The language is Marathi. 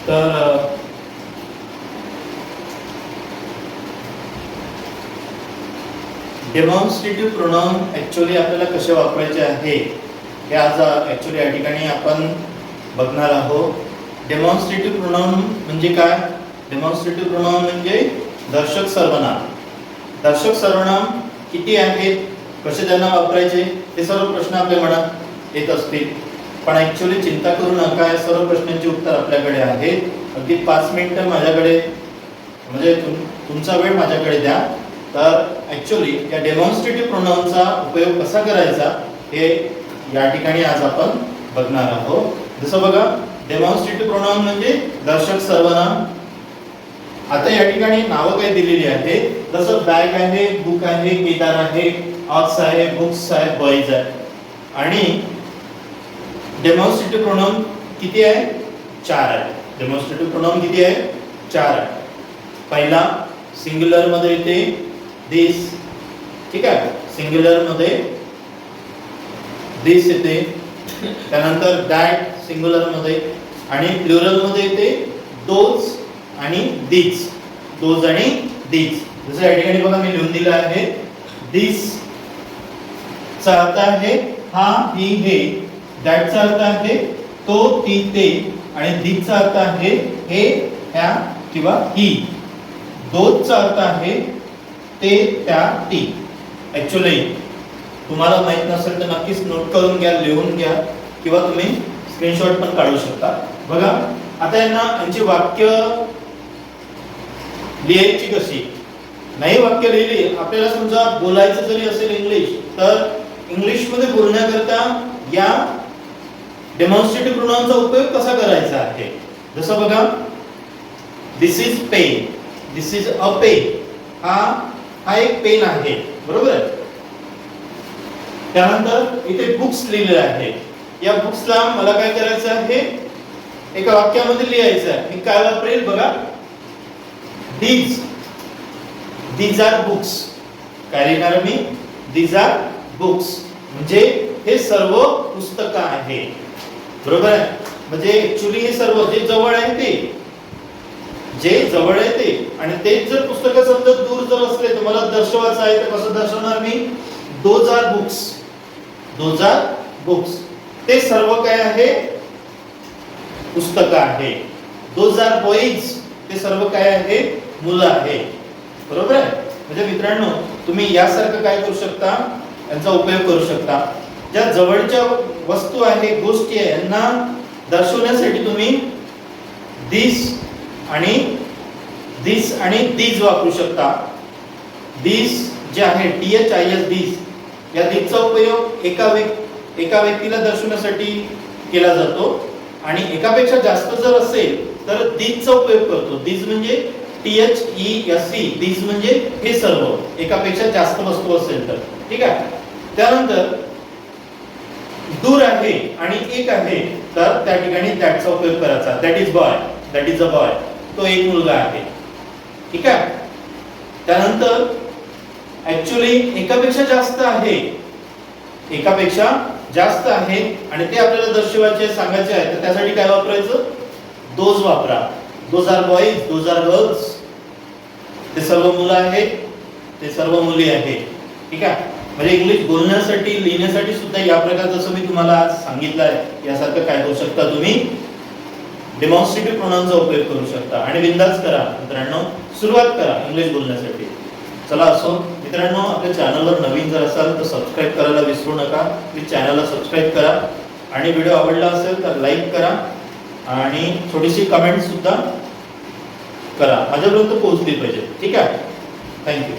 तर डेमॉन्स्ट्रेटिव्ह प्रोनाउन ॲक्च्युअली आपल्याला कसे वापरायचे आहे हे आज ॲक्च्युअली या ठिकाणी आपण बघणार आहोत. डेमॉन्स्ट्रेटिव्ह प्रोनाउन म्हणजे काय? डेमॉन्स्ट्रेटिव्ह प्रोनाउन म्हणजे दर्शक सर्वनाम. दर्शक सर्वनाम किती आहेत, कसे त्यांना वापरायचे, हे सर्व प्रश्न आपल्या मनात येत असतील. पण ॲक्च्युअली चिंता करू नका, या सर्व प्रश्नांची उत्तर आपल्याकडे आहेत. अगदी 5 मिनिटं माझ्याकडे म्हणजे तुमचा वेळ माझ्याकडे द्या. तर ॲक्च्युअली या डेमॉन्स्ट्रेटिव्ह प्रोनाउनचा उपयोग कसा करायचा हे या ठिकाणी आज आपण बघणार आहोत. जसं बघा, डेमॉन्स्ट्रेटिव्ह प्रोनाउन म्हणजे दर्शक सर्वनाम. आता या ठिकाणी नावं काय दिलेली आहेत, जसं बॅग आहे, बुक आहे, केदार आहे, ऑक्स आहे, बुक्स आहे, बॉईज आहे. आणि डेमॉन्स्ट्रेटिव्ह प्रोनाउन किती आहे? 4 आहे. डेमॉन्स्ट्रेटिव्ह प्रोनाउन किती आहे? 4 आहे. पहिला सिंग्युलर मध्ये येते दिस, ठीक आहे, सिंग्युलर मध्ये दिस येते. त्यानंतर दॅट सिंग्युलर मध्ये, आणि प्लुरल मध्ये येते दोज आणि दीज. दोज आणि दीज. जसं या ठिकाणी बघा मी लिहून दिलं आहे, दिस चा अर्थ आहे हा, ही, हे. दॅट चा अर्थ आहे तो, ती, ते. आणि दीज चा अर्थ आहे हे, ह्या किंवा ही. दोज चा अर्थ आहे ते, त्या, ती. ॲक्च्युअली तुम्हाला माहित नसेल तर नक्कीच नोट करून घ्या, लिहून घ्या, किंवा तुम्ही स्क्रीनशॉट पण काढू शकता. बघा आता यांची वाक्य लिहायची कशी. नाही वाक्य लिहिली, आपल्याला समजा बोलायचं जरी असेल इंग्लिश, तर इंग्लिश मध्ये बोलण्याकरता या डेमॉन्स्ट्रेटिव्ह प्रोनाउनचा उपयोग कसा करायचा आहे. जसं बघा, this is pen, this is a pen. हा एक पेन आहे, बरोबर आहे. त्यानंतर इथे बुक्स लिहिलेले आहे. या बुक्सला मला काय करायचं आहे, एका वाक्यामध्ये लिहायचं आहे. मी काय वापरेल बघा, these, these are books. काय लिहिणार मी? these are books. म्हणजे हे सर्व पुस्तकं आहे, बरोबर आहे. म्हणजे ऍक्च्युअली हे सर्व जे जवळ आहे ते, जे जवळ आहे ते, आणि तेच जर पुस्तकं समजा दूर जर असले तर मला दर्शवायचं आहे, तर कसं दर्शवणार मी? those are books, those are books. ते सर्व काय आहे? पुस्तकं आहे. those are boys, ते सर्व काय आहे? मुलं आहे, बरोबर आहे. म्हणजे मित्रांनो, तुम्ही यासारखं काय करू शकता, यांचा उपयोग करू शकता. ज्या जवळच्या वस्तू आहे, गोष्टी आहे, यांना दर्शवण्यासाठी तुम्ही दिस आणि दीज वापरू शकता. दिस जे आहे THIS, दिस, या दीजचा उपयोग एका व्यक्तीला दर्शवण्यासाठी केला जातो. आणि एकापेक्षा जास्त जर असेल तर दीजचा उपयोग करतो. दीज म्हणजे THESE, दीज म्हणजे हे सर्व, एकापेक्षा जास्त वस्तू असेल तर, ठीक आहे. त्यानंतर दूर आहे आणि एक आहे, तर त्या ठिकाणी दॅटचा उपयोग करायचा. That is boy, that is a boy, तो एक मुलगा आहे, ठीक आहे. त्यानंतर ऍक्च्युअली एकापेक्षा जास्त आहे, एकापेक्षा जास्त आहे आणि ते आपल्याला दर्शवायचे, सांगायचे आहे, तर त्यासाठी काय वापरायचं? दोज वापरा. Those are boys, those are girls. ते सर्व मुलं आहेत, ते सर्व मुली आहेत, ठीक आहे. म्हणजे इंग्लिश बोलण्यासाठी, लिहिण्यासाठी सुद्धा या प्रकार, जसं मी तुम्हाला आज सांगितलं आहे, यासारखं काय करू शकता तुम्ही, डेमॉन्स्ट्रेटिव्ह प्रोनाउनचा उपयोग करू शकता. आणि बिंदास करा मित्रांनो, सुरुवात करा इंग्लिश बोलण्यासाठी. चला असो मित्रांनो, आपल्या चॅनलवर नवीन जर असाल तर सबस्क्राईब करायला विसरू नका. प्लीज चॅनलला सबस्क्राईब करा. आणि व्हिडिओ आवडला असेल तर लाईक करा आणि थोडीशी कमेंट सुद्धा करा, माझ्यापर्यंत पोहोचली पाहिजे, ठीक आहे. थँक्यू.